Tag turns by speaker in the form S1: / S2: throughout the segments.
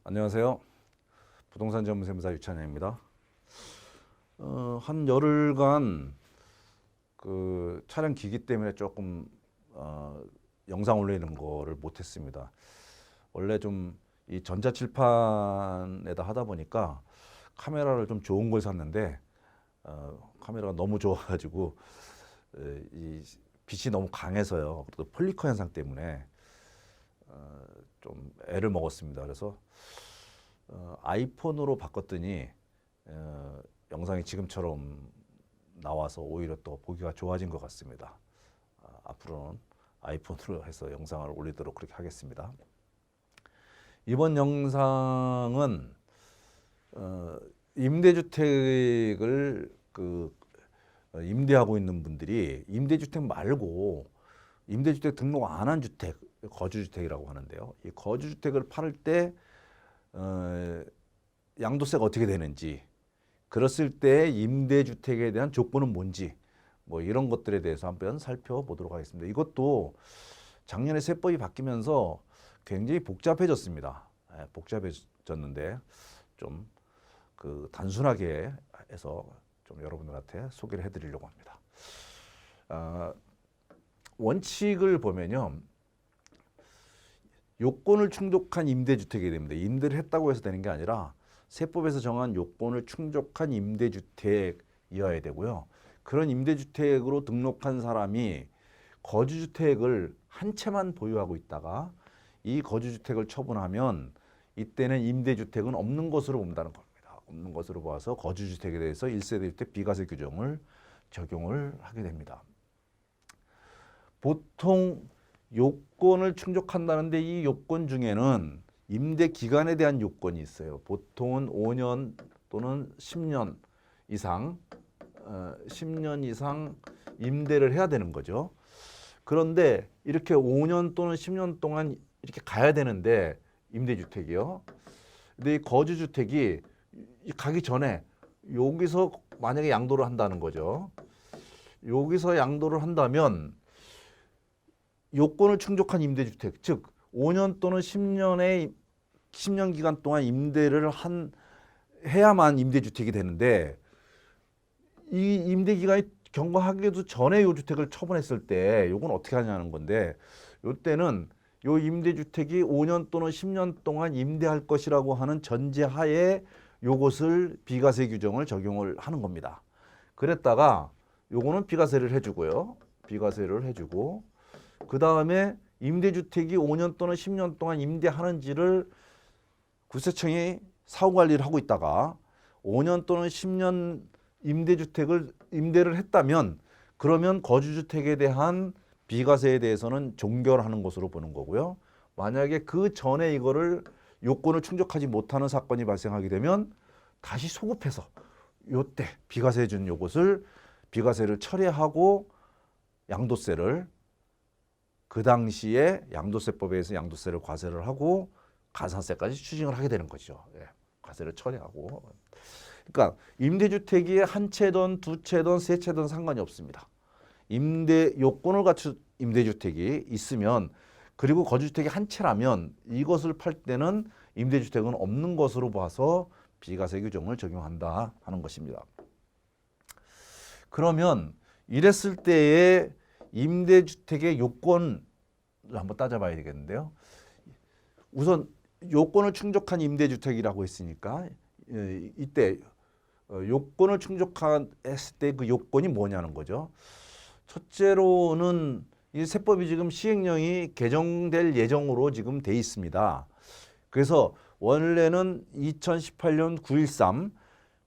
S1: 안녕하세요. 부동산 전문세무사 유찬영입니다. 한 열흘간 그 촬영 기기 때문에 조금 영상 올리는 거를 못했습니다. 원래 좀 이 전자칠판에다 하다 보니까 카메라를 좀 좋은 걸 샀는데 카메라가 너무 좋아가지고 이 빛이 너무 강해서요. 그리고 폴리커 현상 때문에 좀 애를 먹었습니다. 그래서 아이폰으로 바꿨더니 영상이 지금처럼 나와서 오히려 또 보기가 좋아진 것 같습니다. 앞으로는 아이폰으로 해서 영상을 올리도록 그렇게 하겠습니다. 이번 영상은 임대주택을 임대하고 있는 분들이 임대주택 말고 임대주택 등록 안 한 주택, 거주주택이라고 하는데요. 이 거주주택을 팔을 때 양도세가 어떻게 되는지, 그랬을 때 임대주택에 대한 조건은 뭔지, 뭐 이런 것들에 대해서 한번 살펴보도록 하겠습니다. 이것도 작년에 세법이 바뀌면서 굉장히 복잡해졌습니다. 복잡해졌는데 좀 단순하게 해서 좀 여러분들한테 소개를 해드리려고 합니다. 원칙을 보면요, 요건을 충족한 임대주택이 됩니다. 임대를 했다고 해서 되는 게 아니라 세법에서 정한 요건을 충족한 임대주택이어야 되고요. 그런 임대주택으로 등록한 사람이 거주주택을 한 채만 보유하고 있다가 이 거주주택을 처분하면 이때는 임대주택은 없는 것으로 본다는 겁니다. 없는 것으로 봐서 거주주택에 대해서 1세대 주택 비과세 규정을 적용을 하게 됩니다. 보통 요건을 충족한다는데 이 요건 중에는 임대 기간에 대한 요건이 있어요. 보통은 5년 또는 10년 이상 10년 이상 임대를 해야 되는 거죠. 그런데 이렇게 5년 또는 10년 동안 이렇게 가야 되는데 임대주택이요. 근데 이 거주주택이 가기 전에 여기서 만약에 양도를 한다는 거죠. 여기서 양도를 한다면 요건을 충족한 임대주택, 즉 5년 또는 10년 기간 동안 임대를 해야만 임대주택이 되는데, 이 임대기간이 경과하기도 전에 요 주택을 처분했을 때 요건 어떻게 하냐는 건데, 요때는 요 임대주택이 5년 또는 10년 동안 임대할 것이라고 하는 전제하에 요것을 비과세 규정을 적용을 하는 겁니다. 그랬다가 요거는 비과세를 해주고요. 비과세를 해주고, 그 다음에 임대주택이 5년 또는 10년 동안 임대하는지를 국세청이 사후관리를 하고 있다가 5년 또는 10년 임대를 했다면, 그러면 거주주택에 대한 비과세에 대해서는 종결하는 것으로 보는 거고요. 만약에 그 전에 이거를 요건을 충족하지 못하는 사건이 발생하게 되면 다시 소급해서 요때 비과세 준 요것을 비과세를 철회하고 양도세를 그 당시에 양도세법에 의해서 양도세를 과세를 하고 가산세까지 추징을 하게 되는 거죠. 과세를 처리하고. 그러니까 임대주택이 한 채든 두 채든 세 채든 상관이 없습니다. 임대 요건을 갖춘 임대주택이 있으면, 그리고 거주주택이 한 채라면 이것을 팔 때는 임대주택은 없는 것으로 봐서 비과세 규정을 적용한다 하는 것입니다. 그러면 이랬을 때의 임대주택의 요건을 한번 따져봐야 되겠는데요. 우선 요건을 충족한 임대주택이라고 했으니까 이때 요건을 충족했을 때 그 요건이 뭐냐는 거죠. 첫째로는 이 세법이 지금 시행령이 개정될 예정으로 지금 돼 있습니다. 그래서 원래는 2018년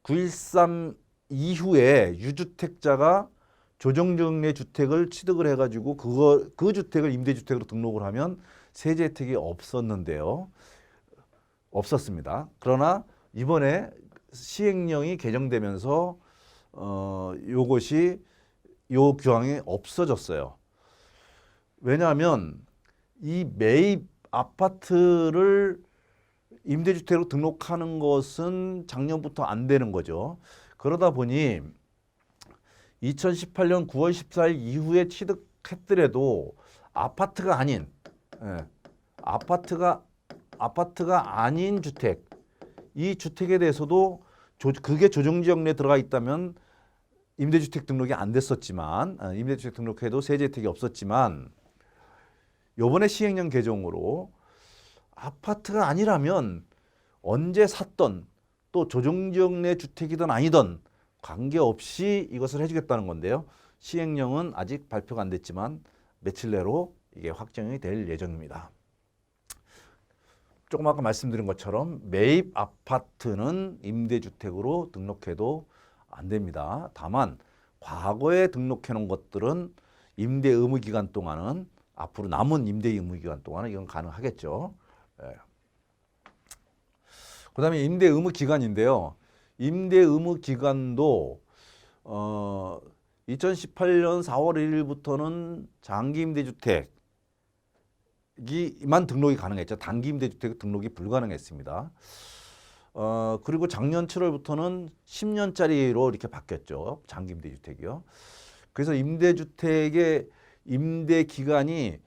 S1: 9.13 이후에 유주택자가 조정정례 주택을 취득을 해가지고 그 주택을 임대주택으로 등록을 하면 세제 혜택이 없었습니다. 그러나 이번에 시행령이 개정되면서 요 규정이 없어졌어요. 왜냐하면 이 매입 아파트를 임대주택으로 등록하는 것은 작년부터 안 되는 거죠. 그러다 보니 2018년 9월 14일 이후에 취득했더라도 아파트가 아닌 아파트가 아파트가 아닌 주택, 이 주택에 대해서도 그게 조정지역 내에 들어가 있다면 임대주택 등록이 안 됐었지만, 임대주택 등록해도 세제 혜택이 없었지만, 요번에 시행령 개정으로 아파트가 아니라면 언제 샀던 또 조정지역 내 주택이든 아니든 관계없이 이것을 해주겠다는 건데요. 시행령은 아직 발표가 안 됐지만 며칠 내로 이게 확정이 될 예정입니다. 조금 아까 말씀드린 것처럼 매입 아파트는 임대주택으로 등록해도 안 됩니다. 다만 과거에 등록해 놓은 것들은 임대 의무 기간 동안은 앞으로 남은 임대 의무 기간 동안은 이건 가능하겠죠. 예. 그다음에 임대 의무 기간인데요. 임대 의무 기간도 2018년 4월 1일부터는 장기 임대주택 만 등록이 가능했죠. 단기 임대주택 등록이 불가능했습니다. 그리고 작년 7월부터는 10년짜리로 이렇게 바뀌었죠. 장기 임대주택이요. 그래서 임대주택의 임대 기간이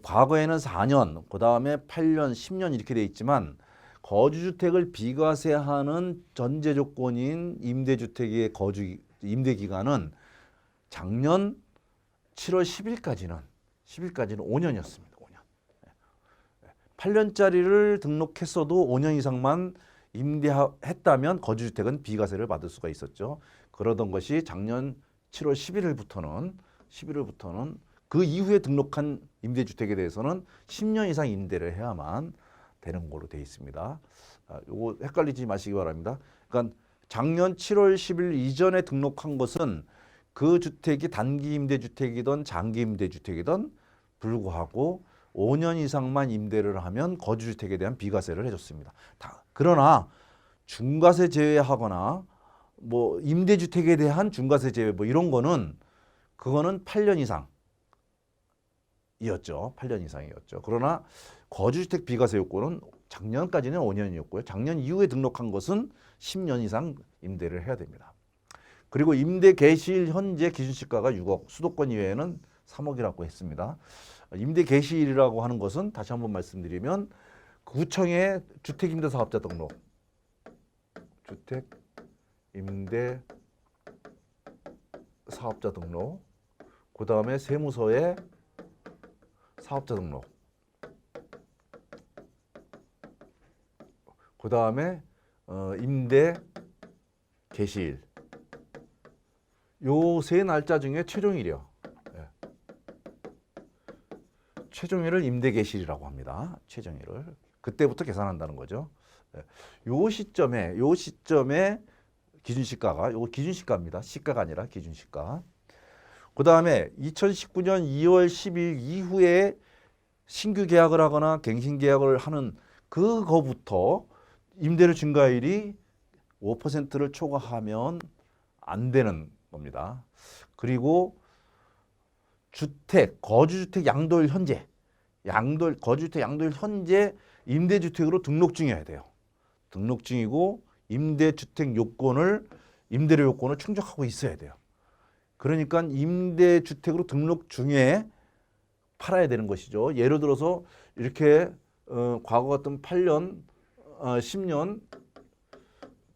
S1: 과거에는 4년, 그 다음에 8년, 10년 이렇게 돼 있지만 거주주택을 비과세하는 전제 조건인 임대주택의 임대 기간은 작년 7월 10일까지는 5년이었습니다. 5년. 8년짜리를 등록했어도 5년 이상만 임대했다면 거주주택은 비과세를 받을 수가 있었죠. 그러던 것이 작년 7월 11일부터는 그 이후에 등록한 임대주택에 대해서는 10년 이상 임대를 해야만 되는 걸로 되어 있습니다. 요거 헷갈리지 마시기 바랍니다. 그러니까 작년 7월 10일 이전에 등록한 것은 그 주택이 단기 임대주택이든 장기 임대주택이든 불구하고 5년 이상만 임대를 하면 거주주택에 대한 비과세를 해줬습니다. 그러나 중과세 제외하거나 뭐 임대주택에 대한 중과세 제외 뭐 이런 거는 그거는 8년 이상이었죠. 8년 이상이었죠. 그러나 거주주택 비과세 요건은 작년까지는 5년이었고요. 작년 이후에 등록한 것은 10년 이상 임대를 해야 됩니다. 그리고 임대 개시일 현재 기준시가가 6억, 수도권 이외에는 3억이라고 했습니다. 임대 개시일이라고 하는 것은 다시 한번 말씀드리면 구청의 주택임대사업자 등록, 주택임대사업자 등록, 그 다음에 세무서의 사업자 등록, 그 다음에 임대 개시일, 요 세 날짜 중에 최종일이요. 예. 최종일을 임대 개시일이라고 합니다. 최종일을 그때부터 계산한다는 거죠. 예. 요 시점에 기준시가가 요거 기준시가입니다. 시가가 아니라 기준시가. 그 다음에 2019년 2월 10일 이후에 신규 계약을 하거나 갱신 계약을 하는 그거부터 임대료 증가율이 5%를 초과하면 안 되는 겁니다. 그리고 거주주택 양도일 현재, 거주주택 양도일 현재 임대주택으로 등록 중이어야 돼요. 등록 중이고 임대주택 임대료 요건을 충족하고 있어야 돼요. 그러니까 임대주택으로 등록 중에 팔아야 되는 것이죠. 예를 들어서 이렇게 과거 같은 8년, 10년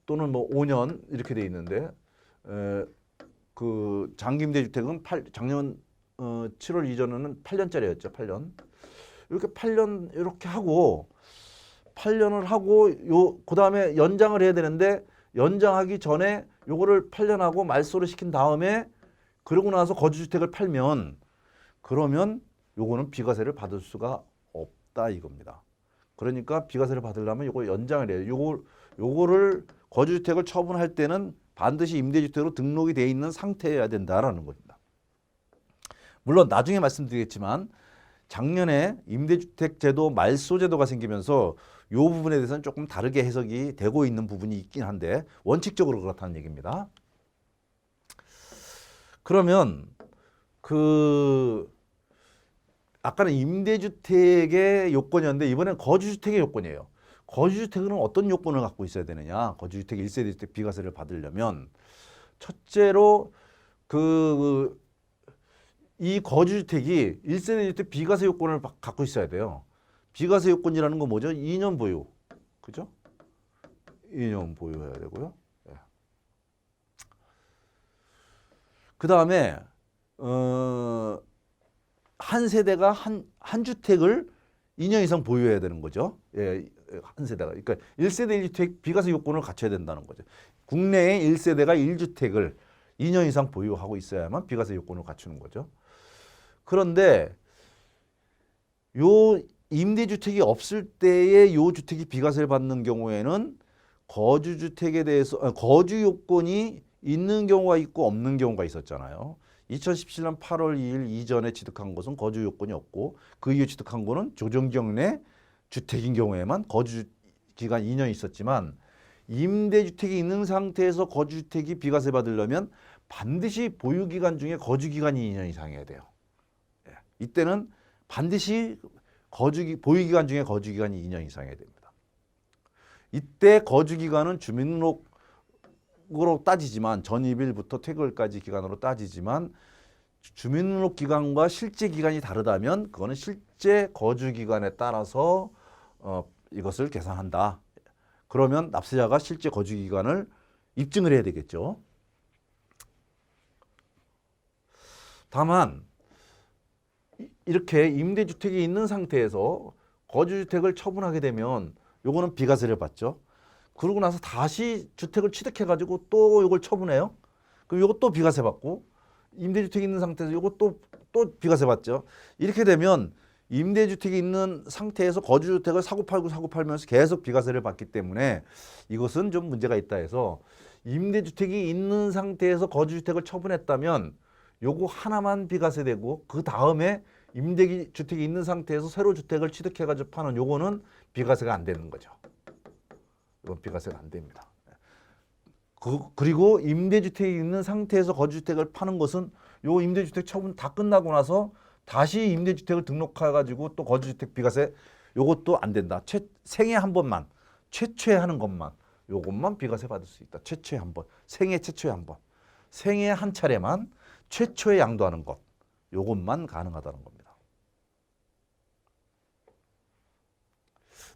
S1: 또는 뭐 5년 이렇게 돼 있는데 그 장기 임대주택은 작년 7월 이전에는 8년짜리였죠. 8년. 이렇게 8년 이렇게 하고 8년을 하고 그다음에 연장을 해야 되는데 연장하기 전에 요거를 8년하고 말소를 시킨 다음에 그러고 나서 거주주택을 팔면 그러면 요거는 비과세를 받을 수가 없다 이겁니다. 그러니까 비과세를 받으려면 요거 연장을 해요. 요거를 거주주택을 처분할 때는 반드시 임대주택으로 등록이 돼 있는 상태여야 된다라는 겁니다. 물론 나중에 말씀드리겠지만 작년에 임대주택 제도 말소 제도가 생기면서 이 부분에 대해서는 조금 다르게 해석이 되고 있는 부분이 있긴 한데 원칙적으로 그렇다는 얘기입니다. 그러면 아까는 임대주택의 요건이었는데 이번엔 거주주택의 요건이에요. 거주주택은 어떤 요건을 갖고 있어야 되느냐? 거주주택 1세대 주택 비과세를 받으려면 첫째로 이 거주주택이 1세대 주택 비과세 요건을 갖고 있어야 돼요. 비과세 요건이라는 건 뭐죠? 2년 보유. 그죠? 2년 보유해야 되고요. 예. 그다음에 한 세대가 한 주택을 2년 이상 보유해야 되는 거죠. 예, 한 세대가. 그러니까 1세대 1주택 비과세 요건을 갖춰야 된다는 거죠. 국내에 1세대가 1주택을 2년 이상 보유하고 있어야만 비과세 요건을 갖추는 거죠. 그런데 요 임대주택이 없을 때에 요 주택이 비과세를 받는 경우에는 거주주택에 대해서 거주 요건이 있는 경우가 있고 없는 경우가 있었잖아요. 2017년 8월 2일 이전에 취득한 것은 거주 요건이 없고 그 이후 취득한 거는 조정지역 내 주택인 경우에만 거주 기간 2년 있었지만 임대주택이 있는 상태에서 거주주택이 비과세 받으려면 반드시 보유기간 중에 거주기간이 2년 이상이어야 돼요. 예. 이때는 반드시 보유기간 중에 거주기간이 2년 이상이어야 됩니다. 이때 거주기간은 주민등록으로 따지지만 전입일부터 퇴거일까지 기간으로 따지지만 주민등록 기간과 실제 기간이 다르다면 그거는 실제 거주 기간에 따라서 이것을 계산한다. 그러면 납세자가 실제 거주 기간을 입증을 해야 되겠죠. 다만 이렇게 임대주택이 있는 상태에서 거주주택을 처분하게 되면 요거는 비과세를 받죠. 그러고 나서 다시 주택을 취득해가지고 또 이걸 처분해요. 그럼 요거 또 비과세 받고 임대주택이 있는 상태에서 요거 또 비과세 받죠. 이렇게 되면 임대주택이 있는 상태에서 거주주택을 사고 팔면서 계속 비과세를 받기 때문에 이것은 좀 문제가 있다 해서 임대주택이 있는 상태에서 거주주택을 처분했다면 요거 하나만 비과세되고 그 다음에 임대주택이 있는 상태에서 새로 주택을 취득해가지고 파는 요거는 비과세가 안 되는 거죠. 이건 비과세가 안 됩니다. 그리고 임대주택이 있는 상태에서 거주주택을 파는 것은 요 임대주택 처분 다 끝나고 나서 다시 임대주택을 등록해가지고 또 거주주택 비과세 요것도 안 된다. 생애 한 번만 최초에 하는 것만 요것만 비과세 받을 수 있다. 최초에 한 번, 생애 최초에 한 번, 생애 한 차례만 최초에 양도하는 것 요것만 가능하다는 겁니다.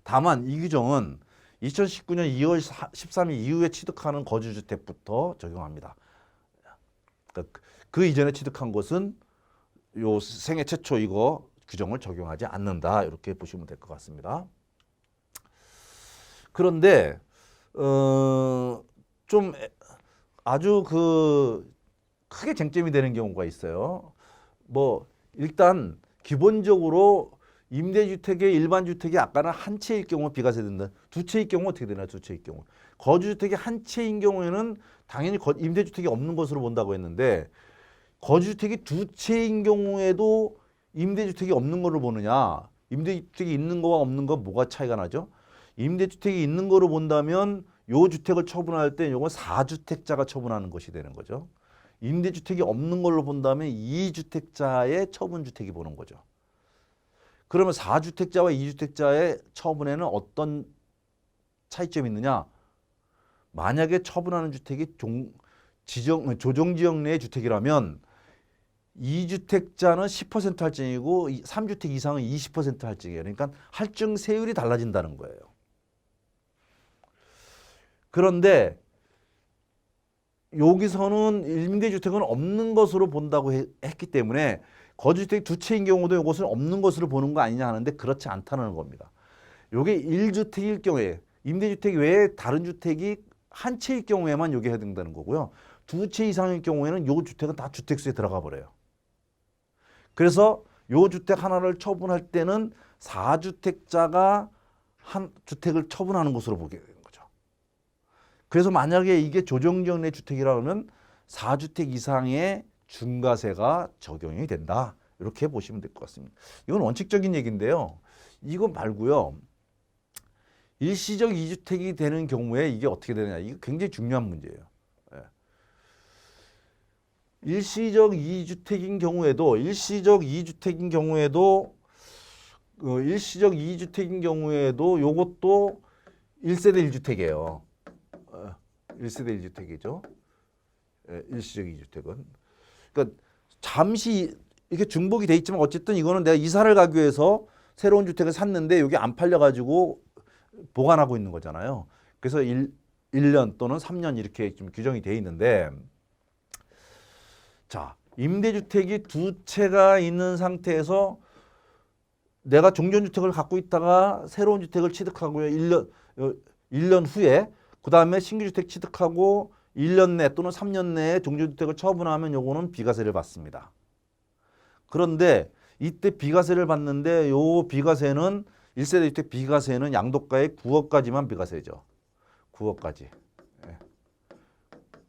S1: 다만 이 규정은 2019년 2월 13일 이후에 취득하는 거주주택부터 적용합니다. 그러니까 그 이전에 취득한 것은 요 생애 최초 이거 규정을 적용하지 않는다. 이렇게 보시면 될 것 같습니다. 그런데 좀 아주 크게 쟁점이 되는 경우가 있어요. 뭐 일단 기본적으로 임대주택의 일반 주택이 아까는 한 채일 경우 비과세 된다. 두 채일 경우 어떻게 되나요? 두 채일 경우. 거주주택이 한 채인 경우에는 당연히 임대주택이 없는 것으로 본다고 했는데 거주주택이 두 채인 경우에도 임대주택이 없는 거로 보느냐? 임대주택이 있는 거와 없는 거 뭐가 차이가 나죠? 임대주택이 있는 거로 본다면 요 주택을 처분할 때 요건 4주택자가 처분하는 것이 되는 거죠. 임대주택이 없는 걸로 본다면 2주택자의 처분주택이 보는 거죠. 그러면 4주택자와 2주택자의 처분에는 어떤 차이점이 있느냐? 만약에 처분하는 주택이 조정지역 내의 주택이라면 2주택자는 10% 할증이고 3주택 이상은 20% 할증이에요. 그러니까 할증 세율이 달라진다는 거예요. 그런데 여기서는 임대주택은 없는 것으로 본다고 했기 때문에 거주주택 두 채인 경우도 이것은 없는 것으로 보는 거 아니냐 하는데 그렇지 않다는 겁니다. 이게 1주택일 경우에 임대주택 외에 다른 주택이 한 채일 경우에만 이게 해당되는 거고요. 두 채 이상일 경우에는 이 주택은 다 주택수에 들어가 버려요. 그래서 이 주택 하나를 처분할 때는 4주택자가 한 주택을 처분하는 것으로 보게 되는 거죠. 그래서 만약에 이게 조정지역 내 주택이라 하면 4주택 이상의 중과세가 적용이 된다. 이렇게 보시면 될 것 같습니다. 이건 원칙적인 얘기인데요. 이거 말고요. 일시적 2주택이 되는 경우에 이게 어떻게 되느냐. 이게 굉장히 중요한 문제예요. 일시적 2주택인 경우에도 요것도 1세대 1주택이에요. 1세대 1주택이죠. 일시적 2주택은. 그러니까 잠시 이렇게 중복이 돼 있지만 어쨌든 이거는 내가 이사를 가기 위해서 새로운 주택을 샀는데 여기 안 팔려가지고 보관하고 있는 거잖아요. 그래서 1년 또는 3년 이렇게 좀 규정이 돼 있는데, 자, 임대주택이 두 채가 있는 상태에서 내가 종전주택을 갖고 있다가 새로운 주택을 취득하고요. 1년 후에 그 다음에 신규주택 취득하고 1년 내 또는 3년 내에 종전주택을 처분하면 요거는 비과세를 받습니다. 그런데 이때 비과세를 받는데 요 비과세는 1세대 주택 비과세는 양도가의 9억까지만 비과세죠. 9억까지.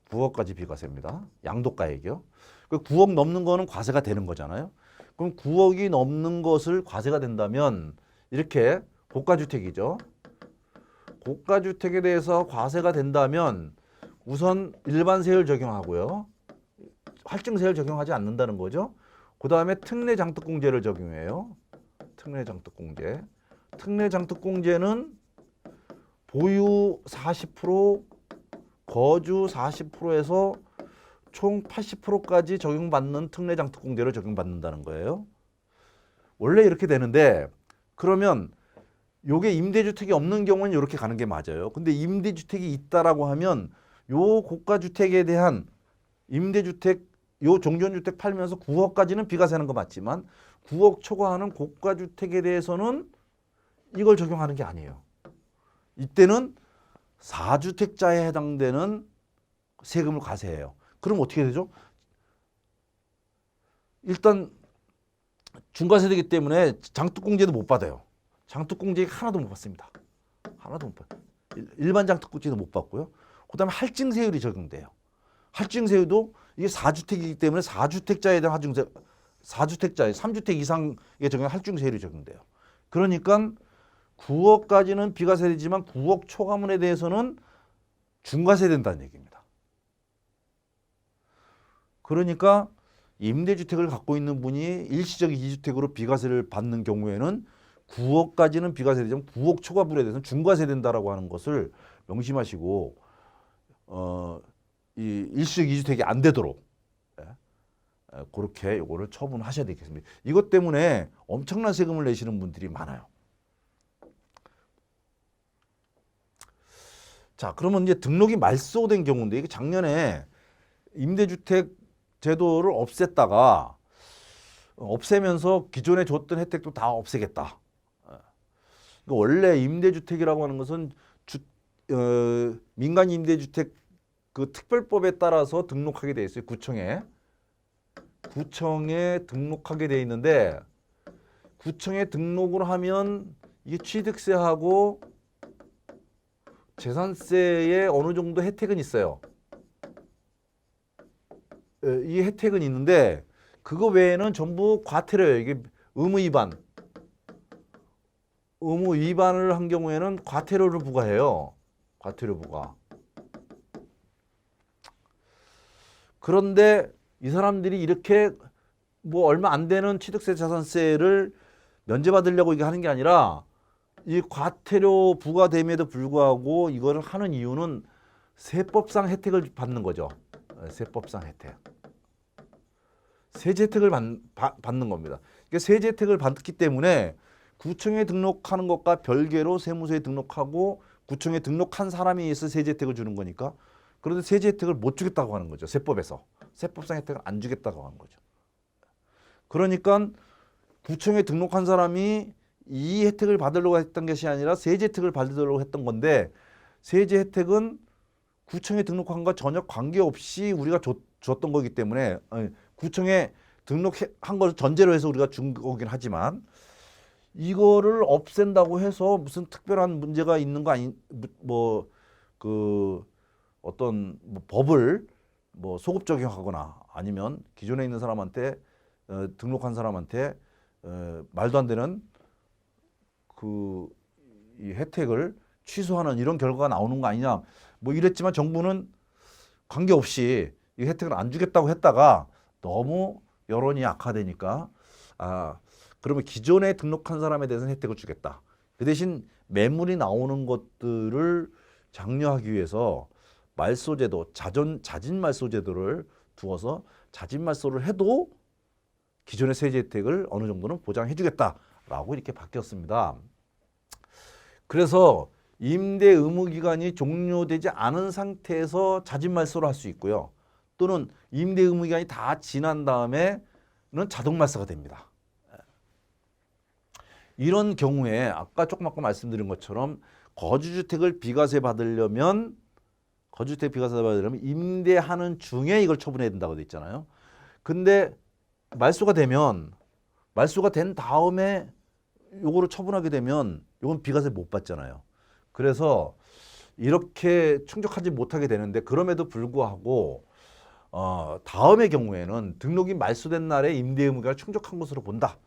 S1: 9억까지 비과세입니다. 양도가액이요. 그 9억 넘는 거는 과세가 되는 거잖아요. 그럼 9억이 넘는 것을 과세가 된다면 이렇게 고가주택이죠. 고가주택에 대해서 과세가 된다면 우선 일반세율 적용하고요. 할증세율 적용하지 않는다는 거죠. 그 다음에 특례장특공제를 적용해요. 특례장특공제. 특례장특공제는 보유 40%, 거주 40%에서 총 80%까지 적용받는 특례장특공제를 적용받는다는 거예요. 원래 이렇게 되는데 그러면 요게 임대주택이 없는 경우는 이렇게 가는 게 맞아요. 근데 임대주택이 있다라고 하면 요 고가주택에 대한 임대주택, 요 종전주택 팔면서 9억까지는 비과세하는 거 맞지만 9억 초과하는 고가주택에 대해서는 이걸 적용하는 게 아니에요. 이때는 4주택자에 해당되는 세금을 과세해요. 그럼 어떻게 되죠? 일단 중과세되기 때문에 장특공제도 못 받아요. 장특공제 하나도 못 받습니다. 하나도 못 받아요. 일반 장특공제도 못 받고요. 그다음에 할증세율이 적용돼요. 할증세율도 이게 4주택이기 때문에 4주택자에 대한 할증세, 4주택자에 3주택 이상에 적용 할증세율이 적용돼요. 그러니까 9억까지는 비과세되지만 9억 초과물에 대해서는 중과세된다는 얘기입니다. 그러니까 임대주택을 갖고 있는 분이 일시적 2주택으로 비과세를 받는 경우에는 9억까지는 비과세되지만 9억 초과물에 대해서는 중과세된다라고 하는 것을 명심하시고 이 일시적 2주택이 안 되도록 그렇게 요거를 처분하셔야 되겠습니다. 이것 때문에 엄청난 세금을 내시는 분들이 많아요. 자, 그러면 이제 등록이 말소된 경우인데 이게 작년에 임대주택 제도를 없앴다가 없애면서 기존에 줬던 혜택도 다 없애겠다. 원래 임대주택이라고 하는 것은 민간 임대주택 그 특별법에 따라서 등록하게 돼 있어요. 구청에 등록하게 돼 있는데 구청에 등록을 하면 이게 취득세하고 재산세에 어느 정도 혜택은 있어요. 이 혜택은 있는데 그거 외에는 전부 과태료예요. 이게 의무 위반을 한 경우에는 과태료를 부과해요. 과태료 부과. 그런데 이 사람들이 이렇게 뭐 얼마 안 되는 취득세 자산세를 면제받으려고 이게 하는 게 아니라 이 과태료 부과됨에도 불구하고 이거를 하는 이유는 세법상 혜택을 받는 거죠. 세법상 혜택. 세제 혜택을 받는 겁니다. 그러니까 세제 혜택을 받기 때문에 구청에 등록하는 것과 별개로 세무서에 등록하고 구청에 등록한 사람이 있어 세제 혜택을 주는 거니까 그런데 세제 혜택을 못 주겠다고 하는 거죠. 세법에서. 세법상 혜택을 안 주겠다고 하는 거죠. 그러니까 구청에 등록한 사람이 이 혜택을 받으려고 했던 것이 아니라 세제 혜택을 받으려고 했던 건데 세제 혜택은 구청에 등록한 것 전혀 관계없이 우리가 줬던 거기 때문에 구청에 등록한 걸 전제로 해서 우리가 준 거긴 하지만 이거를 없앤다고 해서 무슨 특별한 문제가 있는 거 아니 뭐 그 어떤 뭐 법을 뭐 소급 적용하거나 아니면 기존에 있는 사람한테 등록한 사람한테 말도 안 되는 그 이 혜택을 취소하는 이런 결과가 나오는 거 아니냐 뭐 이랬지만 정부는 관계없이 이 혜택을 안 주겠다고 했다가 너무 여론이 악화되니까 그러면 기존에 등록한 사람에 대해서는 혜택을 주겠다. 그 대신 매물이 나오는 것들을 장려하기 위해서 말소제도, 자진말소제도를 두어서 자진말소를 해도 기존의 세제 혜택을 어느 정도는 보장해 주겠다라고 말소라고 이렇게 바뀌었습니다. 그래서 임대 의무 기간이 종료되지 않은 상태에서 자진 말소를 할 수 있고요. 또는 임대 의무 기간이 다 지난 다음에는 자동 말소가 됩니다. 이런 경우에 아까 조금 아까 말씀드린 것처럼 거주주택을 비과세 받으려면 임대하는 중에 이걸 처분해야 된다고 돼 있잖아요. 근데 말소가 된 다음에 요거를 처분하게 되면 요건 비과세 못 받잖아요. 그래서 이렇게 충족하지 못하게 되는데 그럼에도 불구하고 다음의 경우에는 등록이 말소된 날에 임대 의무가 충족한 것으로 본다.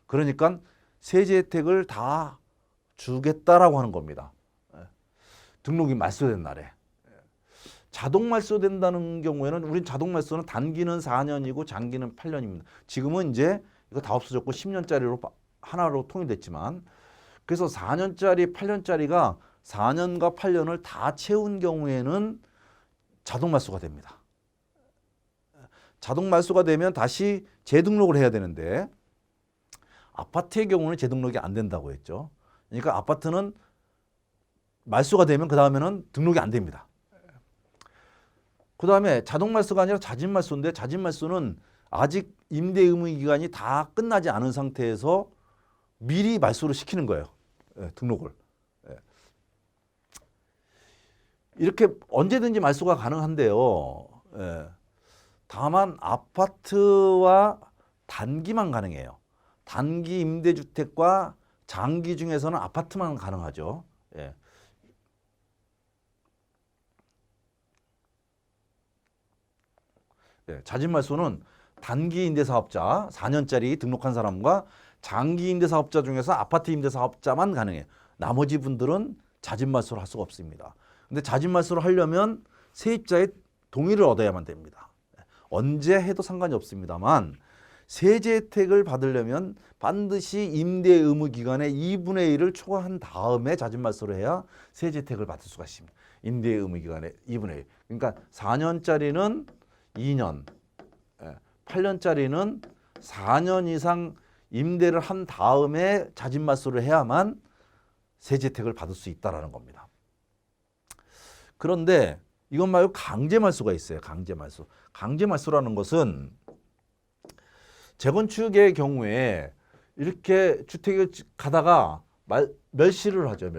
S1: 그러니까 세제 혜택을 다 주겠다라고 하는 겁니다. 등록이 말소된 날에. 자동 말소된다는 경우에는 우린 자동 말소는 단기는 4년이고 장기는 8년입니다. 지금은 이제 이거 다 없어졌고 10년짜리로 하나로 통일됐지만 그래서 4년짜리, 8년짜리가 4년과 8년을 다 채운 경우에는 자동 말소가 됩니다. 자동 말소가 되면 다시 재등록을 해야 되는데 아파트의 경우는 재등록이 안 된다고 했죠. 그러니까 아파트는 말소가 되면 그 다음에는 등록이 안 됩니다. 그 다음에 자동 말소가 아니라 자진 말소인데 자진 말소는 아직 임대 의무 기간이 다 끝나지 않은 상태에서 미리 말소를 시키는 거예요. 등록을. 이렇게 언제든지 말소가 가능한데요. 다만 아파트와 단기만 가능해요. 단기 임대주택과 장기 중에서는 아파트만 가능하죠. 자진 말소는 단기 임대사업자 4년짜리 등록한 사람과 장기 임대사업자 중에서 아파트 임대사업자만 가능해요. 나머지 분들은 자진 말소를 할 수가 없습니다. 근데 자진 말소를 하려면 세입자의 동의를 얻어야만 됩니다. 언제 해도 상관이 없습니다만 세제 혜택을 받으려면 반드시 임대 의무 기간의 2분의 1을 초과한 다음에 자진 말소를 해야 세제 혜택을 받을 수가 있습니다. 임대 의무 기간의 2분의 1. 그러니까 4년짜리는 2년, 8년짜리는 4년 이상 임대를 한 다음에 자진 말소를 해야만 세제 혜택을 받을 수 있다라는 겁니다. 그런데 이것 말고 강제 말소가 있어요. 강제 말소. 강제 말소라는 것은 재건축의 경우에 이렇게 주택을 가다가 멸실을 하죠.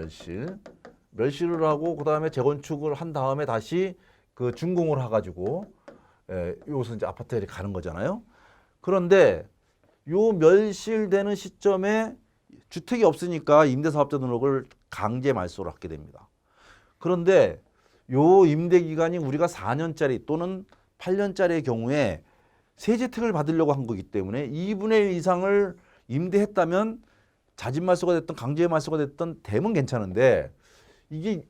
S1: 멸실을 하고 그다음에 재건축을 한 다음에 다시 그 준공을 해가지고 여기서 이제 아파트에 가는 거잖아요. 그런데 요 멸실되는 시점에 주택이 없으니까 임대사업자 등록을 강제 말소를 하게 됩니다. 그런데 요 임대 기간이 우리가 4년짜리 또는 8년짜리의 경우에 세제 혜택을 받으려고 한 거기 때문에 2분의 1 이상을 임대했다면 자진 말소가 됐든 강제 말소가 됐든 되면 괜찮은데 이게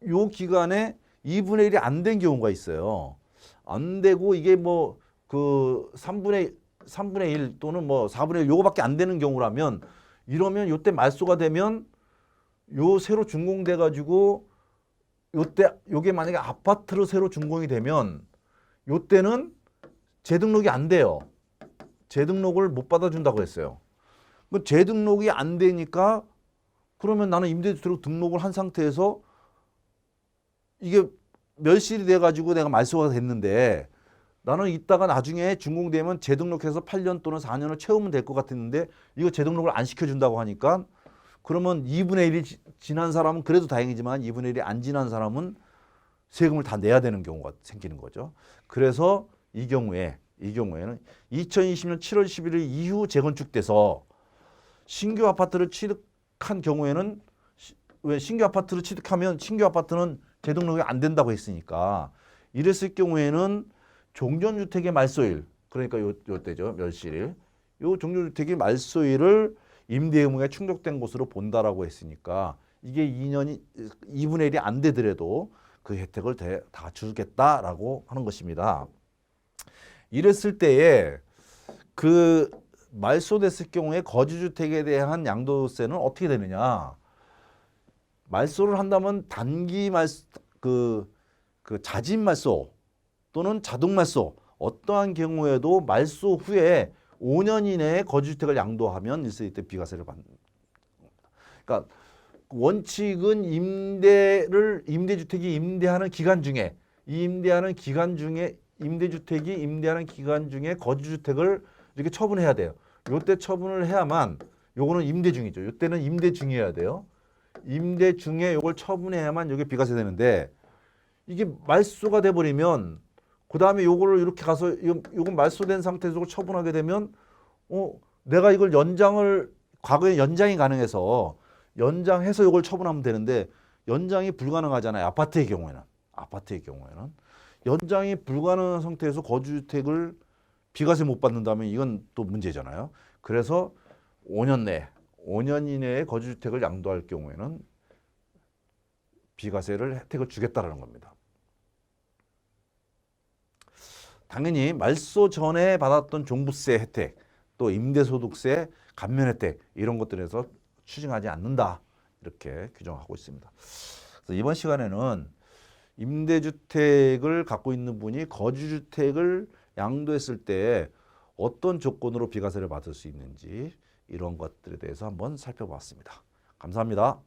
S1: 요 기간에 2분의 1이 안 된 경우가 있어요. 안 되고 이게 뭐 그 3분의 1 또는 뭐 4분의 1 요거밖에 안 되는 경우라면 이러면 요때 말소가 되면 요 새로 준공돼 가지고 요때 요게 만약에 아파트로 새로 준공이 되면 요때는 재등록이 안 돼요. 재등록을 못 받아준다고 했어요. 그 재등록이 안 되니까 그러면 나는 임대주택으로 등록을 한 상태에서 이게 멸실이 돼가지고 내가 말소가 됐는데 나는 이따가 나중에 준공되면 재등록해서 8년 또는 4년을 채우면 될 것 같았는데 이거 재등록을 안 시켜준다고 하니까 그러면 2분의 1이 지난 사람은 그래도 다행이지만 2분의 1이 안 지난 사람은 세금을 다 내야 되는 경우가 생기는 거죠. 그래서 이 경우에는 2020년 7월 11일 이후 재건축돼서 신규 아파트를 취득한 경우에는 왜 신규 아파트를 취득하면 신규 아파트는 재등록이 안 된다고 했으니까 이랬을 경우에는 종전주택의 말소일 그러니까 요때죠 멸실일 요 종전주택의 말소일을 임대 의무에 충족된 것으로 본다라고 했으니까 이게 2분의 1이 안 되더라도 그 혜택을 다 주겠다라고 하는 것입니다. 이랬을 때에 그 말소됐을 경우에 거주주택에 대한 양도세는 어떻게 되느냐? 말소를 한다면 단기 말소 그 자진 말소 또는 자동 말소 어떠한 경우에도 말소 후에 5년 이내에 거주주택을 양도하면 1세대 때 비과세를 받는 겁니다. 그러니까 원칙은 임대주택이 임대하는 기간 중에 임대주택이 임대하는 기간 중에 거주주택을 이렇게 처분해야 돼요. 요때 처분을 해야만 요거는 임대 중이죠. 요때는 임대 중이어야 돼요. 임대 중에 요걸 처분해야만 요게 비과세 되는데 이게 말소가 돼 버리면 그다음에 요거를 이렇게 가서 요건 말소된 상태에서 요걸 처분하게 되면 내가 이걸 과거에 연장이 가능해서 연장해서 요걸 처분하면 되는데 연장이 불가능하잖아요. 아파트의 경우에는 연장이 불가능한 상태에서 거주주택을 비과세 못 받는다면 이건 또 문제잖아요. 그래서 5년 이내에 거주주택을 양도할 경우에는 비과세를 혜택을 주겠다라는 겁니다. 당연히 말소 전에 받았던 종부세 혜택, 또 임대소득세 감면 혜택 이런 것들에서 추징하지 않는다 이렇게 규정하고 있습니다. 그래서 이번 시간에는 임대주택을 갖고 있는 분이 거주주택을 양도했을 때 어떤 조건으로 비과세를 받을 수 있는지 이런 것들에 대해서 한번 살펴봤습니다. 감사합니다.